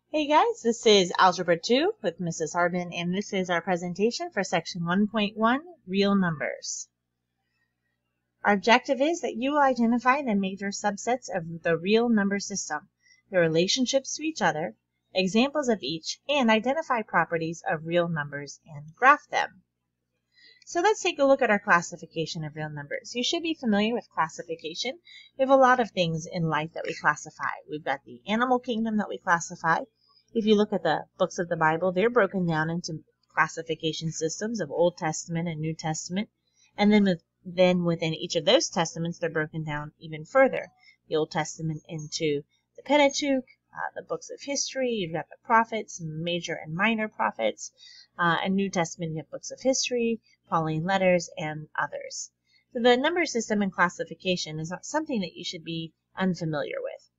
Hey guys, this is Algebra 2 with Mrs. Hardman, and this is our presentation for section 1.1, Real Numbers. Our objective is that you will identify the major subsets of the real number system, their relationships to each other, examples of each, and identify properties of real numbers and graph them. So let's take a look at our classification of real numbers. You should be familiar with classification. We have a lot of things in life that we classify. We've got the animal kingdom that we classify. If you look at the books of the Bible, they're broken down into classification systems of Old Testament and New Testament. And then within each of those testaments, they're broken down even further. The Old Testament into the Pentateuch, the books of history. You've got the prophets, major and minor prophets. And New Testament, you have books of history, Pauline letters, and others. So the number system and classification is not something that you should be unfamiliar with.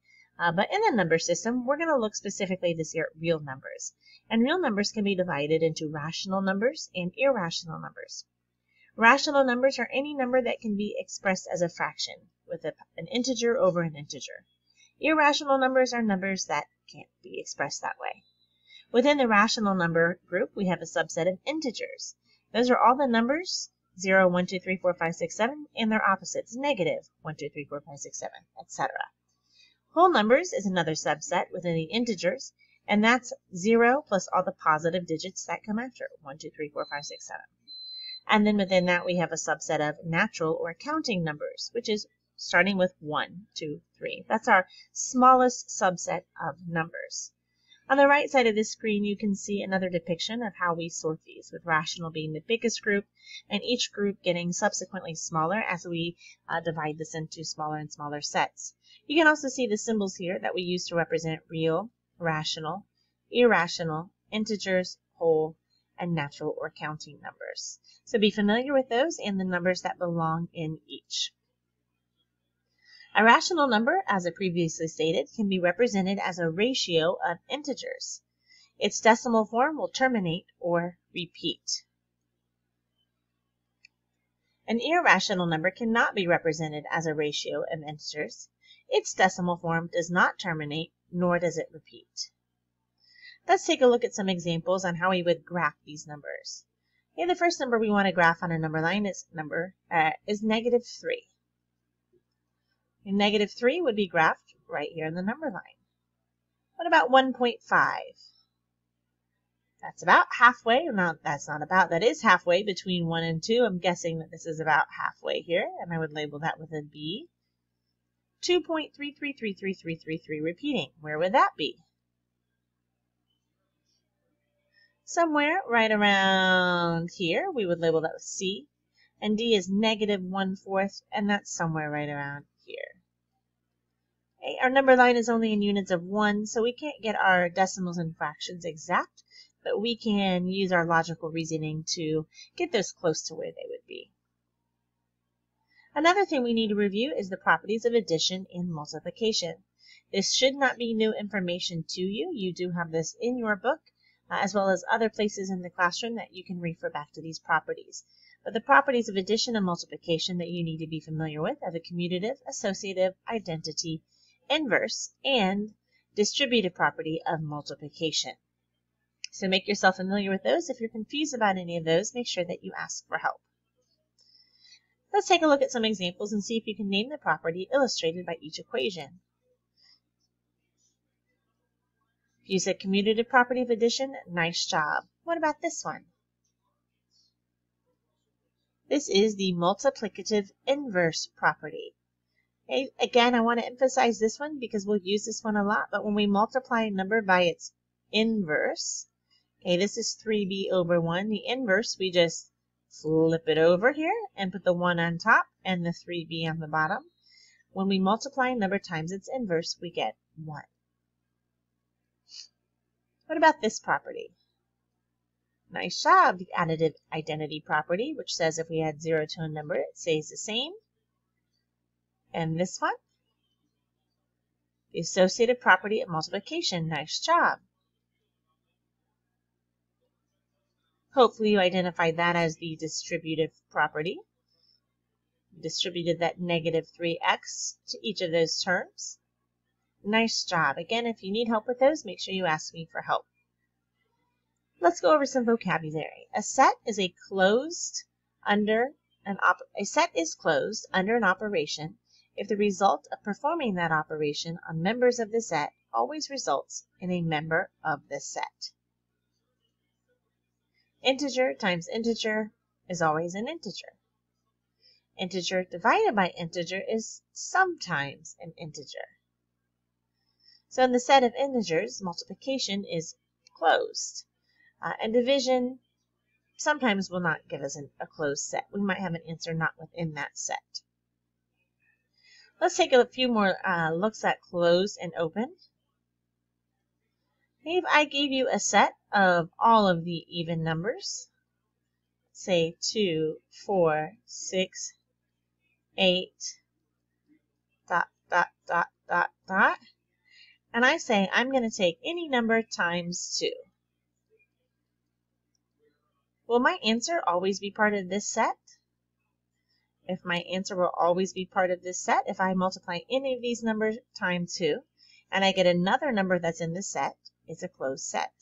But in the number system, we're going to look specifically this year at real numbers. And real numbers can be divided into rational numbers and irrational numbers. Rational numbers are any number that can be expressed as a fraction, with an integer over an integer. Irrational numbers are numbers that can't be expressed that way. Within the rational number group, we have a subset of integers. Those are all the numbers 0, 1, 2, 3, 4, 5, 6, 7, and their opposites, negative 1, 2, 3, 4, 5, 6, 7, etc. Whole numbers is another subset within the integers, and that's 0 plus all the positive digits that come after 1, 2, 3, 4, 5, 6, 7. And then within that, we have a subset of natural or counting numbers, which is starting with 1, 2, 3. That's our smallest subset of numbers. On the right side of this screen, you can see another depiction of how we sort these, with rational being the biggest group, and each group getting subsequently smaller as we divide this into smaller and smaller sets. You can also see the symbols here that we use to represent real, rational, irrational, integers, whole, and natural or counting numbers. So be familiar with those and the numbers that belong in each. A rational number, as I previously stated, can be represented as a ratio of integers. Its decimal form will terminate or repeat. An irrational number cannot be represented as a ratio of integers. Its decimal form does not terminate, nor does it repeat. Let's take a look at some examples on how we would graph these numbers. Okay, the first number we want to graph on a number line is negative 3. And negative 3 would be graphed right here in the number line. What about 1.5? That's about halfway. No, that's not about. That is halfway between 1 and 2. I'm guessing that this is about halfway here, and I would label that with a B. 2.33333333 repeating. Where would that be? Somewhere right around here. We would label that with C. And D is negative 1/4, and that's somewhere right around here. Okay, our number line is only in units of 1, so we can't get our decimals and fractions exact, but we can use our logical reasoning to get those close to where they would be. Another thing we need to review is the properties of addition and multiplication. This should not be new information to you. You do have this in your book, as well as other places in the classroom that you can refer back to these properties. But the properties of addition and multiplication that you need to be familiar with are the commutative, associative, identity, inverse, and distributive property of multiplication. So make yourself familiar with those. If you're confused about any of those, make sure that you ask for help. Let's take a look at some examples and see if you can name the property illustrated by each equation. If you said commutative property of addition, nice job. What about this one? This is the multiplicative inverse property. Okay, again, I want to emphasize this one because we'll use this one a lot, but when we multiply a number by its inverse, okay, this is 3b over 1. The inverse, we just flip it over here and put the 1 on top and the 3b on the bottom. When we multiply a number times its inverse, we get 1. What about this property? Nice job, the additive identity property, which says if we add 0 to a number, it stays the same. And this one, the associative property of multiplication. Nice job. Hopefully you identified that as the distributive property. Distributed that negative 3x to each of those terms. Nice job. Again, if you need help with those, make sure you ask me for help. Let's go over some vocabulary. A set is closed under an operation if the result of performing that operation on members of the set always results in a member of the set. Integer times integer is always an integer. Integer divided by integer is sometimes an integer. So in the set of integers, multiplication is closed. And division sometimes will not give us a closed set. We might have an answer not within that set. Let's take a few more looks at closed and open. If I gave you a set of all of the even numbers, say 2, 4, 6, 8, ... and I say I'm going to take any number times 2. Will my answer always be part of this set? If my answer will always be part of this set, if I multiply any of these numbers times 2, and I get another number that's in the set, it's a closed set.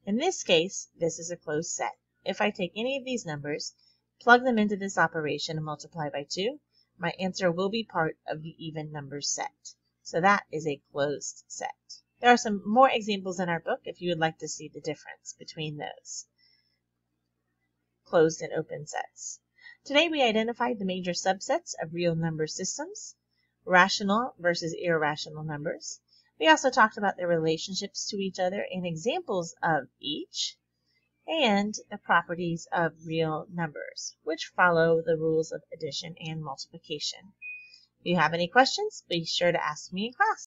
In this case, this is a closed set. If I take any of these numbers, plug them into this operation and multiply by 2, my answer will be part of the even numbers set. So that is a closed set. There are some more examples in our book if you would like to see the difference between those closed and open sets. Today we identified the major subsets of real number systems, rational versus irrational numbers. We also talked about their relationships to each other and examples of each, and the properties of real numbers, which follow the rules of addition and multiplication. If you have any questions, be sure to ask me in class.